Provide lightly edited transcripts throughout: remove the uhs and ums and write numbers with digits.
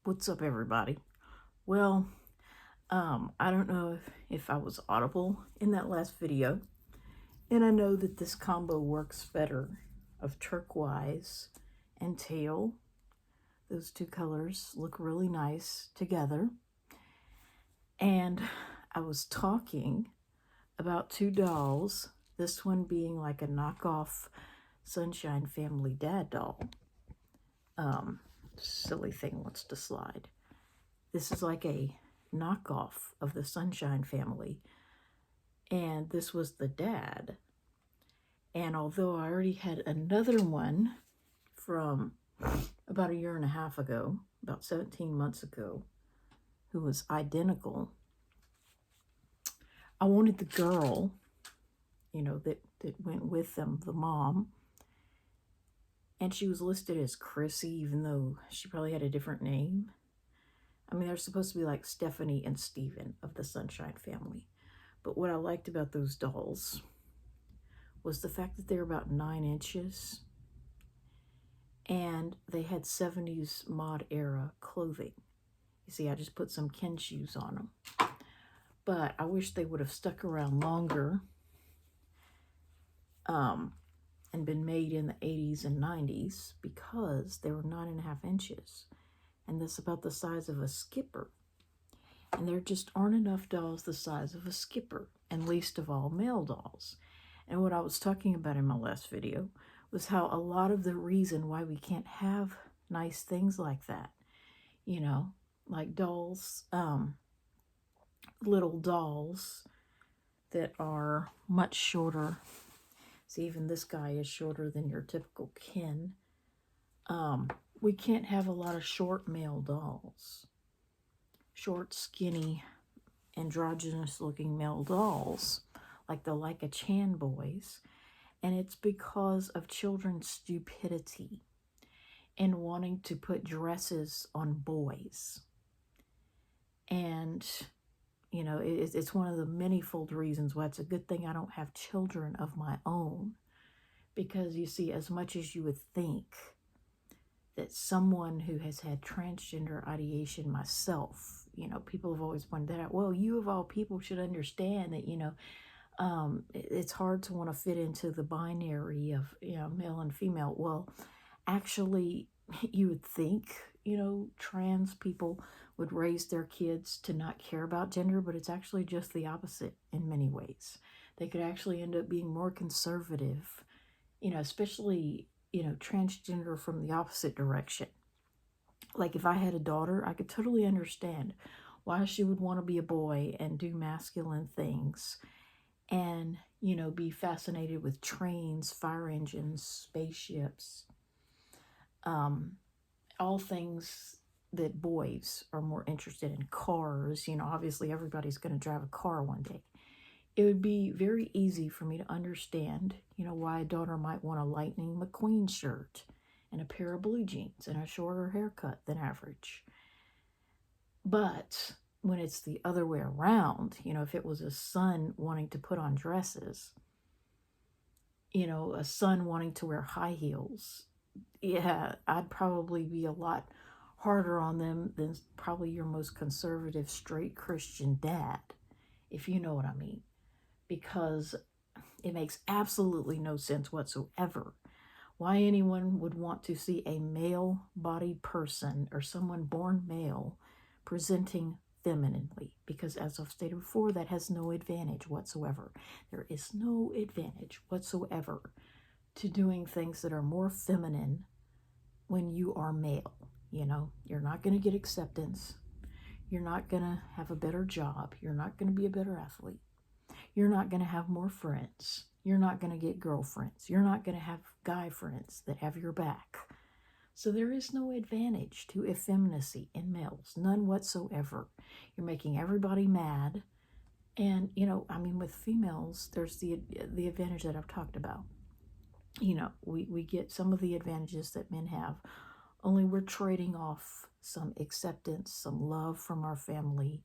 What's up, everybody? Well, I don't know if I was audible in that last video, and I know that this combo works better of turquoise and teal. Those two colors look really nice together. And I was talking about two dolls, this one being like a knockoff Sunshine Family dad doll. Silly thing wants to slide. This is like a knockoff of the Sunshine Family, and this was the dad. And although I already had another one from about a year and a half ago, about 17 months ago, who was identical, I wanted the girl, that went with them, the mom, and she was listed as Chrissy, even though she probably had a different name. I mean, they're supposed to be like Stephanie and Steven of the Sunshine Family. But what I liked about those dolls was the fact that they were about 9 inches and they had 70s mod era clothing. You see, I just put some Ken shoes on them. But I wish they would have stuck around longer and been made in the 80s and 90s, because they were 9.5 inches. And that's about the size of a skipper. And there just aren't enough dolls the size of a skipper, and least of all male dolls. And what I was talking about in my last video was how a lot of the reason why we can't have nice things like that, like dolls, little dolls that are much shorter. See, even this guy is shorter than your typical Ken. We can't have a lot of short male dolls. Short, skinny, androgynous looking male dolls, like the Like a Chan boys. And it's because of children's stupidity and wanting to put dresses on boys. And, it's one of the manyfold reasons why it's a good thing I don't have children of my own. Because you see, as much as you would think that someone who has had transgender ideation, myself, people have always pointed that out. Well, you of all people should understand that, it's hard to want to fit into the binary of, male and female. Well, actually, you would think, trans people would raise their kids to not care about gender, but it's actually just the opposite in many ways. They could actually end up being more conservative, especially, transgender from the opposite direction. Like if I had a daughter, I could totally understand why she would want to be a boy and do masculine things and, be fascinated with trains, fire engines, spaceships, all things that boys are more interested in. Cars, obviously everybody's going to drive a car one day. It would be very easy for me to understand, why a daughter might want a Lightning McQueen shirt and a pair of blue jeans and a shorter haircut than average. But when it's the other way around, if it was a son wanting to put on dresses, a son wanting to wear high heels, yeah, I'd probably be a lot harder on them than probably your most conservative, straight Christian dad, if you know what I mean. Because it makes absolutely no sense whatsoever why anyone would want to see a male-bodied person or someone born male presenting femininely, because as I've stated before, that has no advantage whatsoever. There is no advantage whatsoever to doing things that are more feminine when you are male. You're not going to get acceptance. You're not going to have a better job. You're not going to be a better athlete. You're not going to have more friends. You're not going to get girlfriends. You're not going to have guy friends that have your back. So there is no advantage to effeminacy in males, none whatsoever. You're making everybody mad. And, with females, there's the advantage that I've talked about. We get some of the advantages that men have, only we're trading off some acceptance, some love from our family,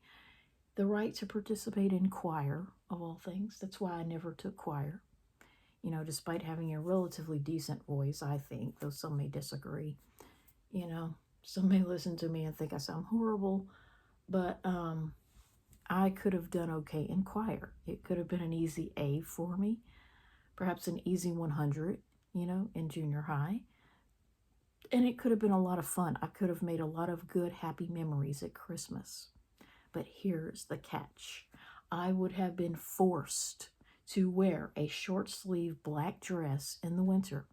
the right to participate in choir, of all things. That's why I never took choir. Despite having a relatively decent voice, I think, though some may disagree. Some may listen to me and think I sound horrible, but I could have done okay in choir. It could have been an easy A for me, perhaps an easy 100, in junior high. And it could have been a lot of fun. I could have made a lot of good, happy memories at Christmas. But here's the catch. I would have been forced to wear a short sleeve black dress in the winter.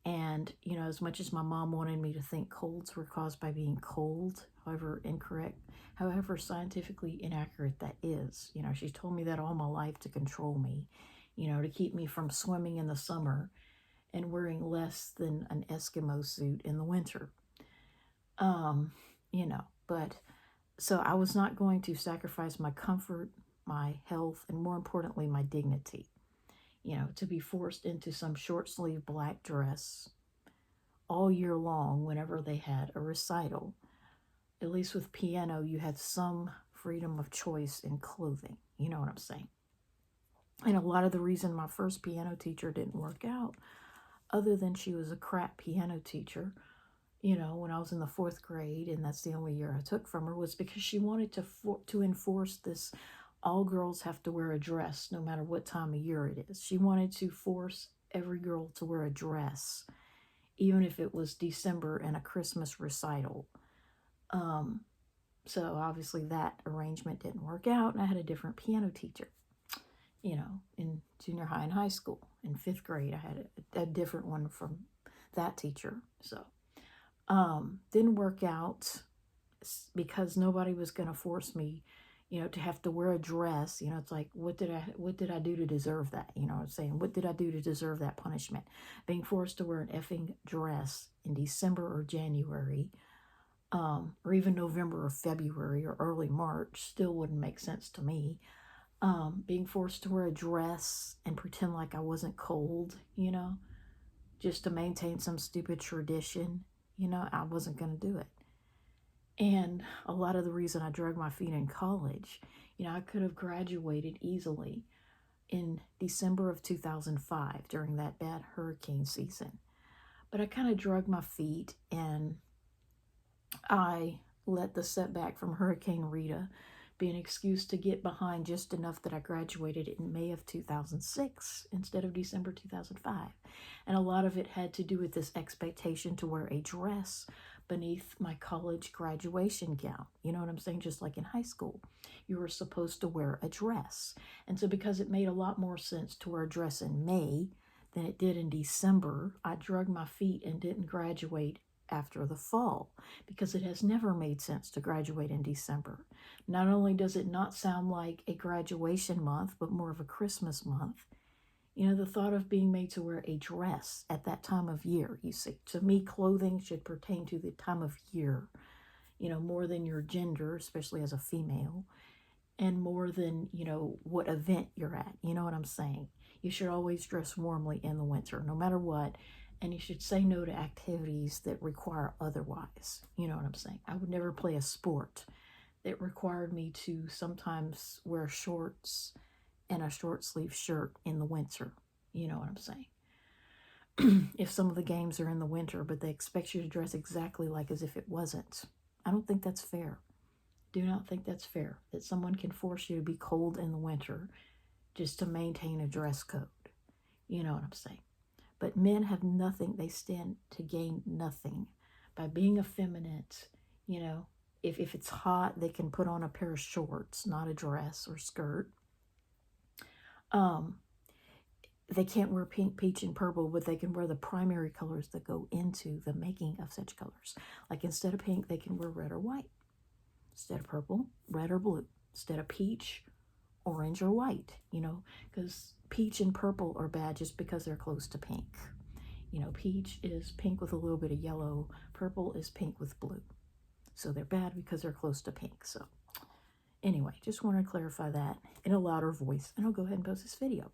And, as much as my mom wanted me to think colds were caused by being cold, however incorrect, however scientifically inaccurate that is, she's told me that all my life to control me, to keep me from swimming in the summer and wearing less than an Eskimo suit in the winter. But so I was not going to sacrifice my comfort, my health, and more importantly, my dignity, to be forced into some short sleeve black dress all year long whenever they had a recital. At least with piano, you had some freedom of choice in clothing. You know what I'm saying? And a lot of the reason my first piano teacher didn't work out, other than she was a crap piano teacher, when I was in the 4th grade, and that's the only year I took from her, was because she wanted to enforce this all girls have to wear a dress no matter what time of year it is. She wanted to force every girl to wear a dress, even if it was December and a Christmas recital. So obviously that arrangement didn't work out, and I had a different piano teacher, in junior high and high school. In 5th grade, I had a different one from that teacher. So didn't work out because nobody was going to force me, to have to wear a dress. It's like, what did I do to deserve that? You know what I'm saying? What did I do to deserve that punishment? Being forced to wear an effing dress in December or January, or even November or February or early March still wouldn't make sense to me. Being forced to wear a dress and pretend like I wasn't cold, just to maintain some stupid tradition, I wasn't going to do it. And a lot of the reason I dragged my feet in college, I could have graduated easily in December of 2005 during that bad hurricane season. But I kind of dragged my feet, and I let the setback from Hurricane Rita be an excuse to get behind just enough that I graduated in May of 2006 instead of December 2005. And a lot of it had to do with this expectation to wear a dress beneath my college graduation gown. You know what I'm saying? Just like in high school, you were supposed to wear a dress. And so because it made a lot more sense to wear a dress in May than it did in December, I dragged my feet and didn't graduate after the fall, because it has never made sense to graduate in December. Not only does it not sound like a graduation month, but more of a Christmas month. The thought of being made to wear a dress at that time of year, you see. To me, clothing should pertain to the time of year, more than your gender, especially as a female, and more than, what event you're at. You know what I'm saying? You should always dress warmly in the winter, no matter what. And you should say no to activities that require otherwise. You know what I'm saying? I would never play a sport that required me to sometimes wear shorts and a short sleeve shirt in the winter. You know what I'm saying? If some of the games are in the winter, but they expect you to dress exactly like as if it wasn't. I don't think that's fair. Do not think that's fair, that someone can force you to be cold in the winter just to maintain a dress code. You know what I'm saying? But men have nothing, they stand to gain nothing by being effeminate. If it's hot, they can put on a pair of shorts, not a dress or skirt. They can't wear pink, peach, and purple, but they can wear the primary colors that go into the making of such colors. Like instead of pink, they can wear red or white. Instead of purple, red or blue. Instead of peach, orange or white, because peach and purple are bad just because they're close to pink. Peach is pink with a little bit of yellow. Purple is pink with blue. So they're bad because they're close to pink. So anyway, just want to clarify that in a louder voice, and I'll go ahead and post this video.